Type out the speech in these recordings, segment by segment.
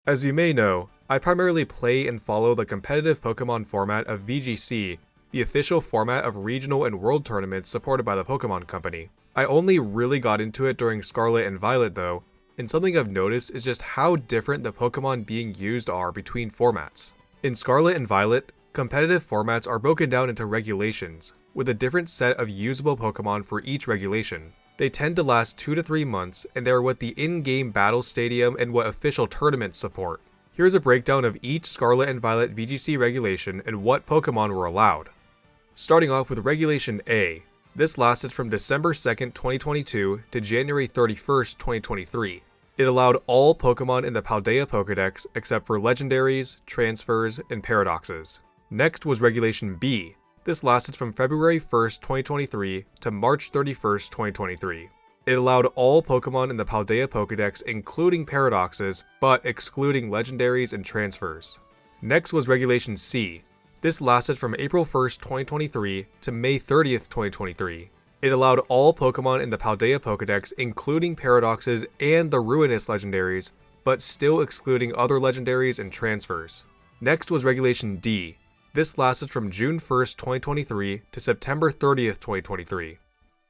As you may know, I primarily play and follow the competitive Pokemon format of VGC, the official format of regional and world tournaments supported by the Pokemon Company. I only really got into it during Scarlet and Violet though, and something I've noticed is just how different the Pokemon being used are between formats. In Scarlet and Violet, competitive formats are broken down into regulations, with a different set of usable Pokemon for each regulation. They tend to last 2 to 3 months, and they are what the in-game battle stadium and what official tournaments support. Here's a breakdown of each Scarlet and Violet VGC regulation and what Pokemon were allowed. Starting off with Regulation A. This lasted from December 2nd, 2022 to January 31st, 2023. It allowed all Pokemon in the Paldea Pokédex except for legendaries, transfers, and paradoxes. Next was Regulation B. This lasted from February 1st, 2023 to March 31st, 2023. It allowed all Pokemon in the Paldea Pokédex including paradoxes, but excluding legendaries and transfers. Next was Regulation C. This lasted from April 1st, 2023 to May 30th, 2023. It allowed all Pokemon in the Paldea Pokédex including paradoxes and the Ruinous legendaries, but still excluding other legendaries and transfers. Next was Regulation D. This lasted from June 1st, 2023 to September 30th, 2023.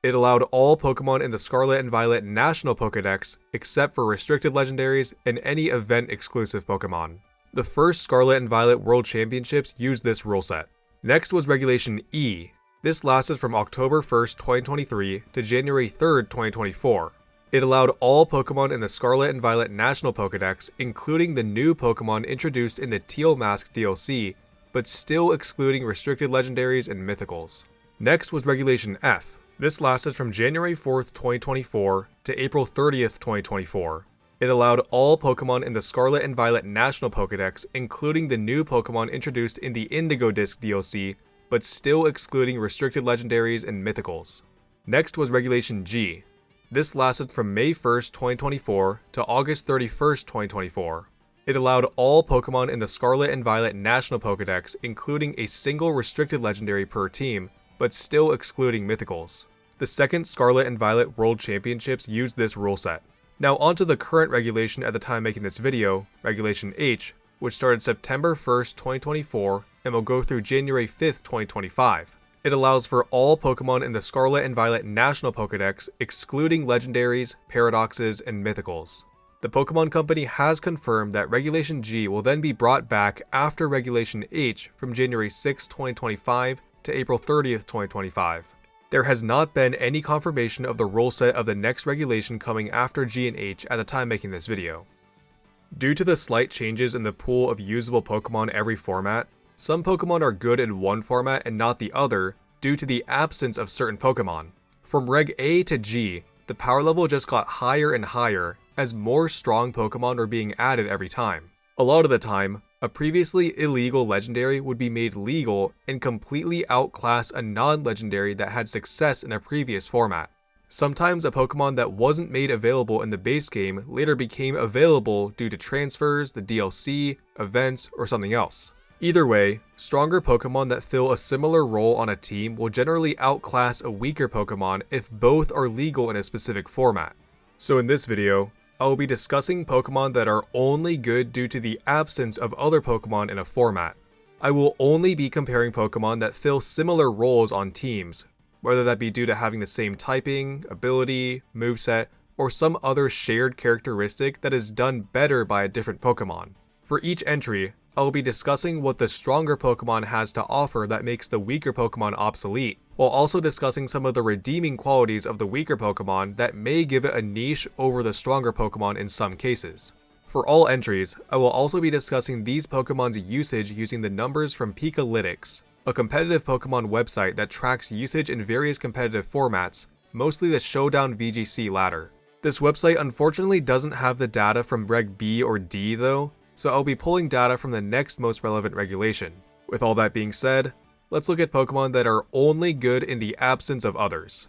It allowed all Pokemon in the Scarlet and Violet National Pokédex except for restricted legendaries and any event-exclusive Pokemon. The first Scarlet and Violet World Championships used this rule set. Next was Regulation E. This lasted from October 1st, 2023 to January 3rd, 2024. It allowed all Pokemon in the Scarlet and Violet National Pokédex, including the new Pokemon introduced in the Teal Mask DLC, but still excluding restricted legendaries and mythicals. Next was Regulation F. This lasted from January 4th, 2024 to April 30th, 2024. It allowed all Pokemon in the Scarlet and Violet National Pokédex, including the new Pokemon introduced in the Indigo Disc DLC, but still excluding restricted legendaries and mythicals. Next was Regulation G. This lasted from May 1st, 2024 to August 31st, 2024. It allowed all Pokemon in the Scarlet and Violet National Pokédex, including a single restricted legendary per team, but still excluding mythicals. The second Scarlet and Violet World Championships used this rule set. Now onto the current regulation at the time making this video, Regulation H, which started September 1st, 2024 and will go through January 5th, 2025. It allows for all Pokemon in the Scarlet and Violet National Pokédex, excluding legendaries, paradoxes, and mythicals. The Pokemon Company has confirmed that Regulation G will then be brought back after Regulation H from January 6, 2025 to April 30th, 2025. There has not been any confirmation of the rule set of the next regulation coming after G and H at the time making this video. Due to the slight changes in the pool of usable Pokemon every format, some Pokemon are good in one format and not the other due to the absence of certain Pokemon. From Reg A to G, the power level just got higher and higher as more strong Pokemon were being added every time. A lot of the time, a previously illegal legendary would be made legal and completely outclass a non-legendary that had success in a previous format. Sometimes a Pokemon that wasn't made available in the base game later became available due to transfers, the DLC, events, or something else. Either way, stronger Pokemon that fill a similar role on a team will generally outclass a weaker Pokemon if both are legal in a specific format. So in this video, I will be discussing Pokemon that are only good due to the absence of other Pokemon in a format. I will only be comparing Pokemon that fill similar roles on teams, whether that be due to having the same typing, ability, moveset, or some other shared characteristic that is done better by a different Pokemon. For each entry, I will be discussing what the stronger Pokemon has to offer that makes the weaker Pokemon obsolete, while also discussing some of the redeeming qualities of the weaker Pokemon that may give it a niche over the stronger Pokemon in some cases. For all entries, I will also be discussing these Pokemon's usage using the numbers from Pikalytics, a competitive Pokemon website that tracks usage in various competitive formats, mostly the Showdown VGC ladder. This website unfortunately doesn't have the data from Reg B or D though, so I'll be pulling data from the next most relevant regulation. With all that being said, let's look at Pokemon that are only good in the absence of others.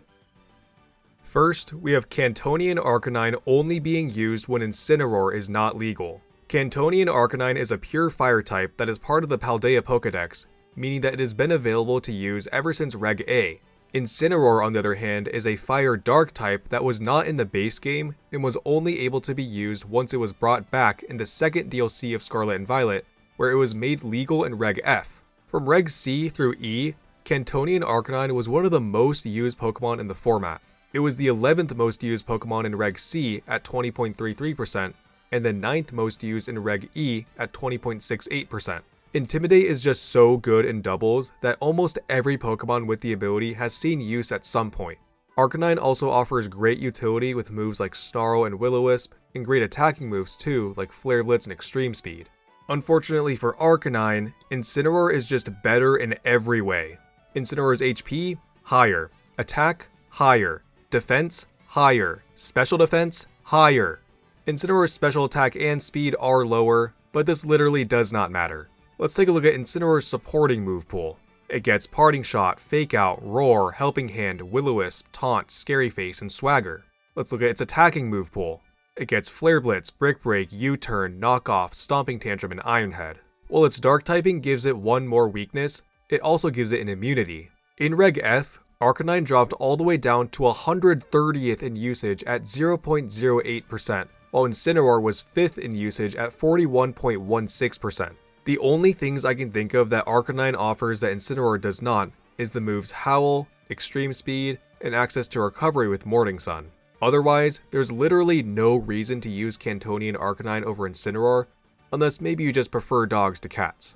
First, we have Cantonian Arcanine only being used when Incineroar is not legal. Cantonian Arcanine is a pure fire type that is part of the Paldea Pokédex, meaning that it has been available to use ever since Reg A. Incineroar, on the other hand, is a Fire Dark type that was not in the base game and was only able to be used once it was brought back in the second DLC of Scarlet and Violet, where it was made legal in Reg F. From Reg C through E, Cantonian Arcanine was one of the most used Pokemon in the format. It was the 11th most used Pokemon in Reg C at 20.33%, and the 9th most used in Reg E at 20.68%. Intimidate is just so good in doubles that almost every Pokemon with the ability has seen use at some point. Arcanine also offers great utility with moves like Snarl and Will-O-Wisp, and great attacking moves too, like Flare Blitz and Extreme Speed. Unfortunately for Arcanine, Incineroar is just better in every way. Incineroar's HP, higher. Attack, higher. Defense, higher. Special defense, higher. Incineroar's special attack and speed are lower, but this literally does not matter. Let's take a look at Incineroar's supporting move pool. It gets Parting Shot, Fake Out, Roar, Helping Hand, Will-O-Wisp, Taunt, Scary Face, and Swagger. Let's look at its attacking move pool. It gets Flare Blitz, Brick Break, U-Turn, Knock Off, Stomping Tantrum, and Iron Head. While its Dark typing gives it one more weakness, it also gives it an immunity. In Reg F, Arcanine dropped all the way down to 130th in usage at 0.08%, while Incineroar was 5th in usage at 41.16%. The only things I can think of that Arcanine offers that Incineroar does not is the moves Howl, Extreme Speed, and access to Recovery with Morning Sun. Otherwise, there's literally no reason to use Cantonian Arcanine over Incineroar, unless maybe you just prefer dogs to cats.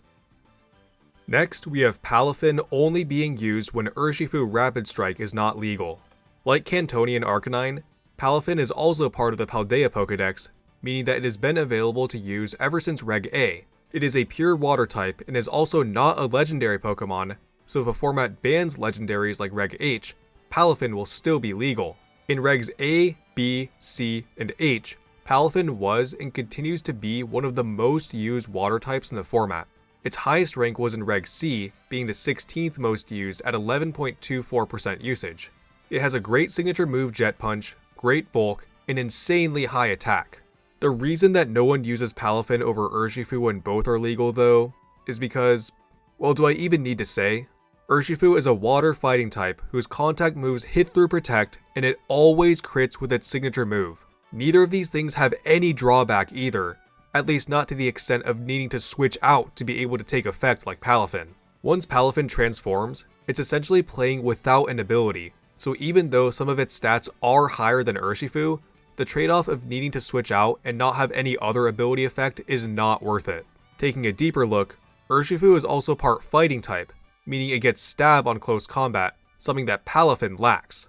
Next, we have Palafin only being used when Urshifu Rapid Strike is not legal. Like Cantonian Arcanine, Palafin is also part of the Paldea Pokédex, meaning that it has been available to use ever since Reg A. It is a pure water type and is also not a legendary Pokemon, so if a format bans legendaries like Reg H, Palafin will still be legal. In Regs A, B, C, and H, Palafin was and continues to be one of the most used water types in the format. Its highest rank was in Reg C, being the 16th most used at 11.24% usage. It has a great signature move Jet Punch, great bulk, and insanely high attack. The reason that no one uses Palafin over Urshifu when both are legal though, is because, well, do I even need to say? Urshifu is a water fighting type whose contact moves hit through Protect, and it always crits with its signature move. Neither of these things have any drawback either, at least not to the extent of needing to switch out to be able to take effect like Palafin. Once Palafin transforms, it's essentially playing without an ability, so even though some of its stats are higher than Urshifu, the trade-off of needing to switch out and not have any other ability effect is not worth it. Taking a deeper look, Urshifu is also part fighting type, meaning it gets stab on close combat, something that Palafin lacks.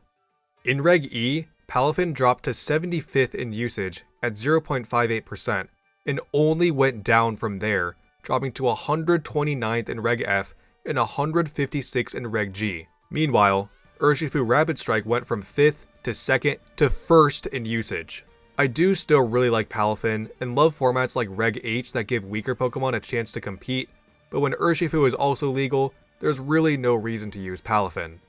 In Reg E, Palafin dropped to 75th in usage at 0.58%, and only went down from there, dropping to 129th in Reg F and 156th in Reg G. Meanwhile, Urshifu Rapid Strike went from 5th to 2nd to 1st in usage. I do still really like Palafin and love formats like Reg H that give weaker Pokemon a chance to compete, but when Urshifu is also legal, there's really no reason to use Palafin.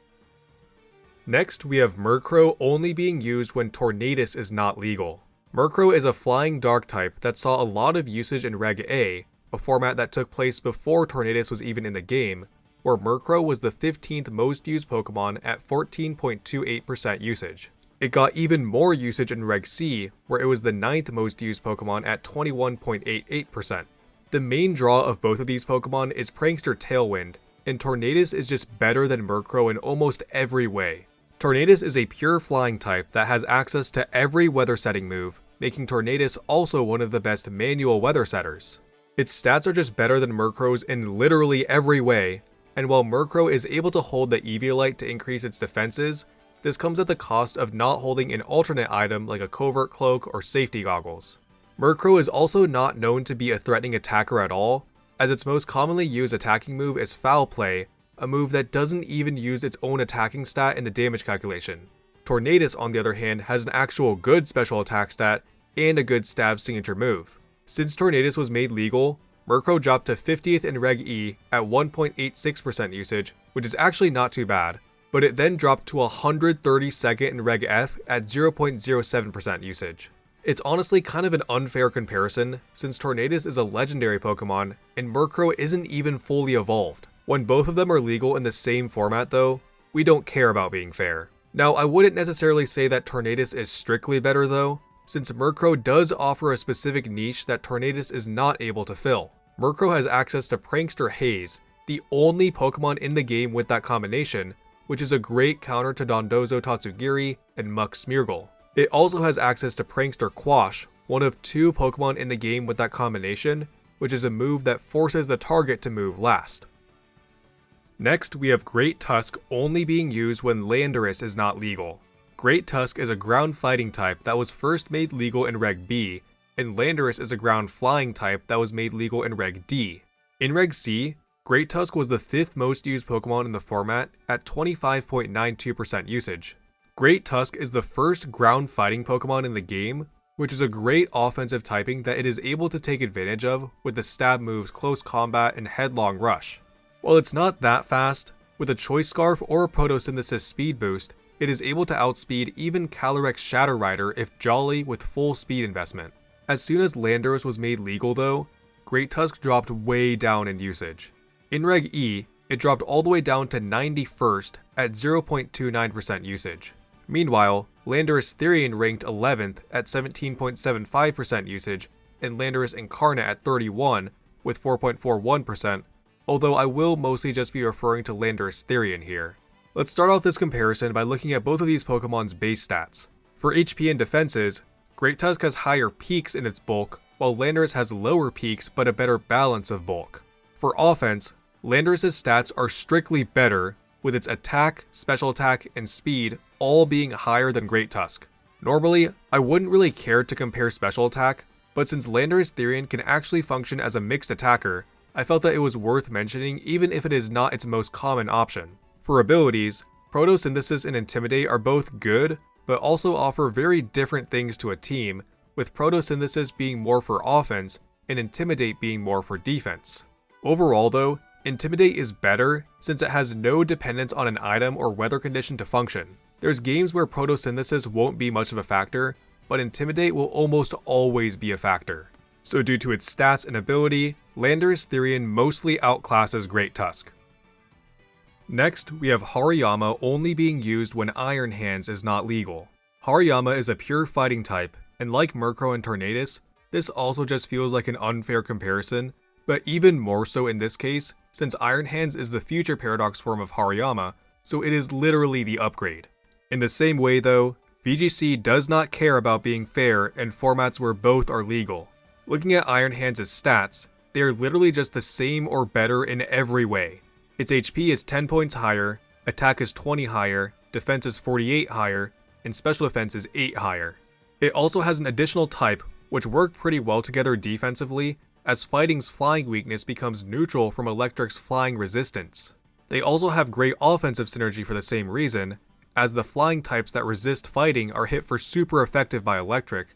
Next, we have Murkrow only being used when Tornadus is not legal. Murkrow is a flying dark type that saw a lot of usage in Reg A, a format that took place before Tornadus was even in the game, where Murkrow was the 15th most used Pokemon at 14.28% usage. It got even more usage in Reg C, where it was the 9th most used Pokemon at 21.88%. The main draw of both of these Pokemon is Prankster Tailwind, and Tornadus is just better than Murkrow in almost every way. Tornadus is a pure flying type that has access to every weather setting move, making Tornadus also one of the best manual weather setters. Its stats are just better than Murkrow's in literally every way, and while Murkrow is able to hold the Eviolite to increase its defenses, this comes at the cost of not holding an alternate item like a Covert Cloak or Safety Goggles. Murkrow is also not known to be a threatening attacker at all, as its most commonly used attacking move is Foul Play, a move that doesn't even use its own attacking stat in the damage calculation. Tornadus, on the other hand, has an actual good special attack stat and a good stab signature move. Since Tornadus was made legal, Murkrow dropped to 50th in Reg E at 1.86% usage, which is actually not too bad, but it then dropped to 132nd in Reg F at 0.07% usage. It's honestly kind of an unfair comparison, since Tornadus is a legendary Pokemon, and Murkrow isn't even fully evolved. When both of them are legal in the same format though, we don't care about being fair. Now, I wouldn't necessarily say that Tornadus is strictly better though, since Murkrow does offer a specific niche that Tornadus is not able to fill. Murkrow has access to Prankster Haze, the only Pokemon in the game with that combination, which is a great counter to Dondozo Tatsugiri and Muk Smeargle. It also has access to Prankster Quash, one of 2 Pokemon in the game with that combination, which is a move that forces the target to move last. Next, we have Great Tusk only being used when Landorus is not legal. Great Tusk is a ground fighting type that was first made legal in Reg B, and Landorus is a ground flying type that was made legal in Reg D. In Reg C, Great Tusk was the 5th most used Pokemon in the format at 25.92% usage. Great Tusk is the first ground fighting Pokemon in the game, which is a great offensive typing that it is able to take advantage of with the stab moves Close Combat and Headlong Rush. While it's not that fast, with a Choice Scarf or a Photosynthesis speed boost, it is able to outspeed even Calyrex Shadow Rider if Jolly with full speed investment. As soon as Landorus was made legal though, Great Tusk dropped way down in usage. In Reg E, it dropped all the way down to 91st at 0.29% usage. Meanwhile, Landorus Therian ranked 11th at 17.75% usage, and Landorus Incarnate at 31 with 4.41%, although I will mostly just be referring to Landorus Therian here. Let's start off this comparison by looking at both of these Pokemon's base stats. For HP and defenses, Great Tusk has higher peaks in its bulk, while Landorus has lower peaks but a better balance of bulk. For offense, Landorus' stats are strictly better, with its attack, special attack, and speed all being higher than Great Tusk. Normally, I wouldn't really care to compare special attack, but since Landorus Therian can actually function as a mixed attacker, I felt that it was worth mentioning even if it is not its most common option. For abilities, Photosynthesis and Intimidate are both good, but also offer very different things to a team, with Photosynthesis being more for offense and Intimidate being more for defense. Overall though, Intimidate is better since it has no dependence on an item or weather condition to function. There's games where Photosynthesis won't be much of a factor, but Intimidate will almost always be a factor. So due to its stats and ability, Landorus Therian mostly outclasses Great Tusk. Next, we have Hariyama only being used when Iron Hands is not legal. Hariyama is a pure fighting type, and like Murkrow and Tornadus, this also just feels like an unfair comparison, but even more so in this case, since Iron Hands is the future Paradox form of Hariyama, so it is literally the upgrade. In the same way though, VGC does not care about being fair in formats where both are legal. Looking at Iron Hands' stats, they are literally just the same or better in every way. Its HP is 10 points higher, attack is 20 higher, defense is 48 higher, and special defense is 8 higher. It also has an additional type, which work pretty well together defensively, as Fighting's flying weakness becomes neutral from Electric's flying resistance. They also have great offensive synergy for the same reason, as the flying types that resist Fighting are hit for super effective by Electric,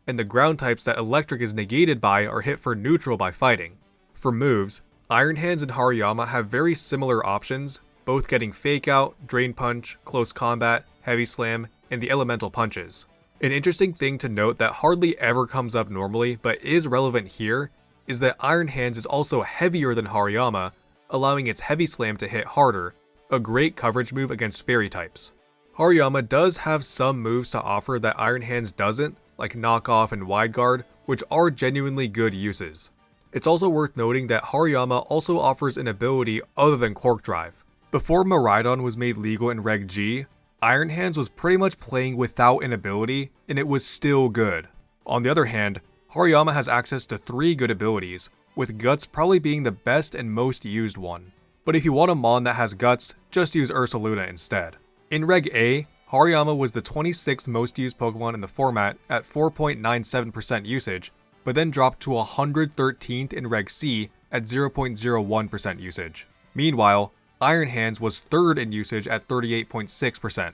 and the ground types that Electric is negated by are hit for neutral by Fighting. For moves, Iron Hands and Hariyama have very similar options, both getting Fake Out, Drain Punch, Close Combat, Heavy Slam, and the Elemental Punches. An interesting thing to note that hardly ever comes up normally, but is relevant here, is that Iron Hands is also heavier than Hariyama, allowing its Heavy Slam to hit harder, a great coverage move against Fairy types. Hariyama does have some moves to offer that Iron Hands doesn't, like Knock Off and Wide Guard, which are genuinely good uses. It's also worth noting that Hariyama also offers an ability other than Quark Drive. Before Miraidon was made legal in Reg G, Iron Hands was pretty much playing without an ability, and it was still good. On the other hand, Hariyama has access to 3 good abilities, with Guts probably being the best and most used one. But if you want a Mon that has Guts, just use Ursaluna instead. In Reg A, Hariyama was the 26th most used Pokemon in the format at 4.97% usage, but then dropped to 113th in Reg C at 0.01% usage. Meanwhile, Iron Hands was 3rd in usage at 38.6%.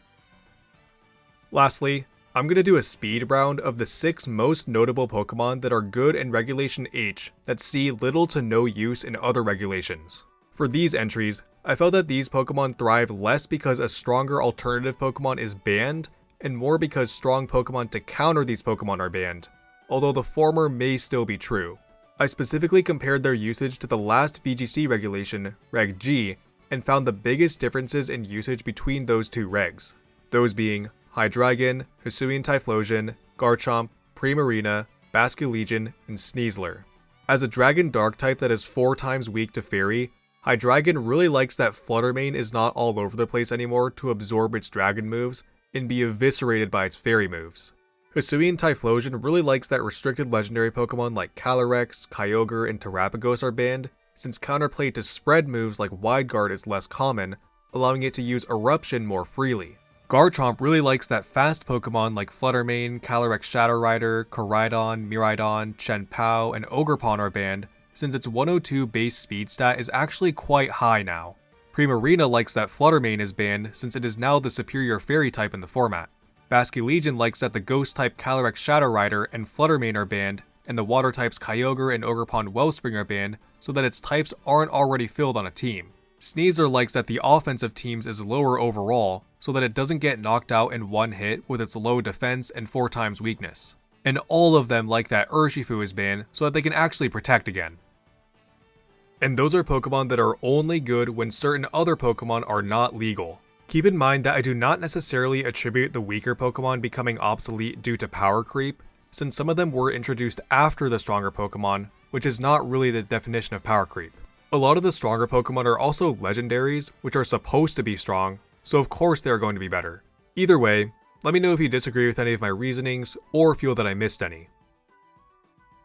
Lastly, I'm going to do a speed round of the 6 most notable Pokemon that are good in Regulation H that see little to no use in other regulations. For these entries, I felt that these Pokemon thrive less because a stronger alternative Pokemon is banned, and more because strong Pokemon to counter these Pokemon are banned, although the former may still be true. I specifically compared their usage to the last VGC regulation, Reg G, and found the biggest differences in usage between those two regs, those being Hydreigon, Hisuian Typhlosion, Garchomp, Primarina, Basculegion, and Sneasler. As a Dragon Dark type that is 4 times weak to Fairy, Hydreigon really likes that Fluttermane is not all over the place anymore to absorb its Dragon moves and be eviscerated by its Fairy moves. Hisuian Typhlosion really likes that restricted legendary Pokemon like Calyrex, Kyogre, and Terapagos are banned, since counterplay to spread moves like Wide Guard is less common, allowing it to use Eruption more freely. Garchomp really likes that fast Pokemon like Fluttermane, Calyrex Shadow Rider, Koraidon, Miraidon, Chien-Pao, and Ogerpon are banned, since its 102 base speed stat is actually quite high now. Primarina likes that Fluttermane is banned since it is now the superior Fairy type in the format. Basculegion likes that the Ghost type Calyrex Shadow Rider and Fluttermane are banned, and the Water types Kyogre and Ogerpon Wellspring are banned so that its types aren't already filled on a team. Sneasler likes that the offensive teams is lower overall, so that it doesn't get knocked out in one hit with its low defense and 4 times weakness. And all of them like that Urshifu is banned so that they can actually protect again. And those are Pokemon that are only good when certain other Pokemon are not legal. Keep in mind that I do not necessarily attribute the weaker Pokemon becoming obsolete due to power creep, since some of them were introduced after the stronger Pokemon, which is not really the definition of power creep. A lot of the stronger Pokemon are also legendaries, which are supposed to be strong, so of course they are going to be better. Either way, let me know if you disagree with any of my reasonings, or feel that I missed any.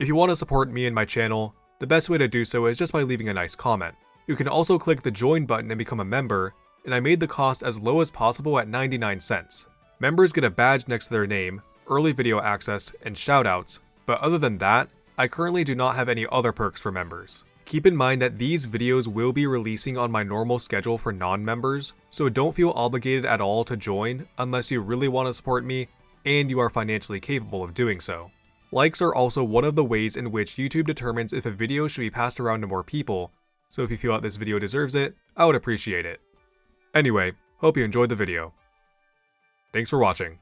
If you want to support me and my channel, the best way to do so is just by leaving a nice comment. You can also click the join button and become a member, and I made the cost as low as possible at 99 cents. Members get a badge next to their name, early video access, and shoutouts, but other than that, I currently do not have any other perks for members. Keep in mind that these videos will be releasing on my normal schedule for non-members, so don't feel obligated at all to join unless you really want to support me and you are financially capable of doing so. Likes are also one of the ways in which YouTube determines if a video should be passed around to more people, so if you feel that this video deserves it, I would appreciate it. Anyway, hope you enjoyed the video. Thanks for watching.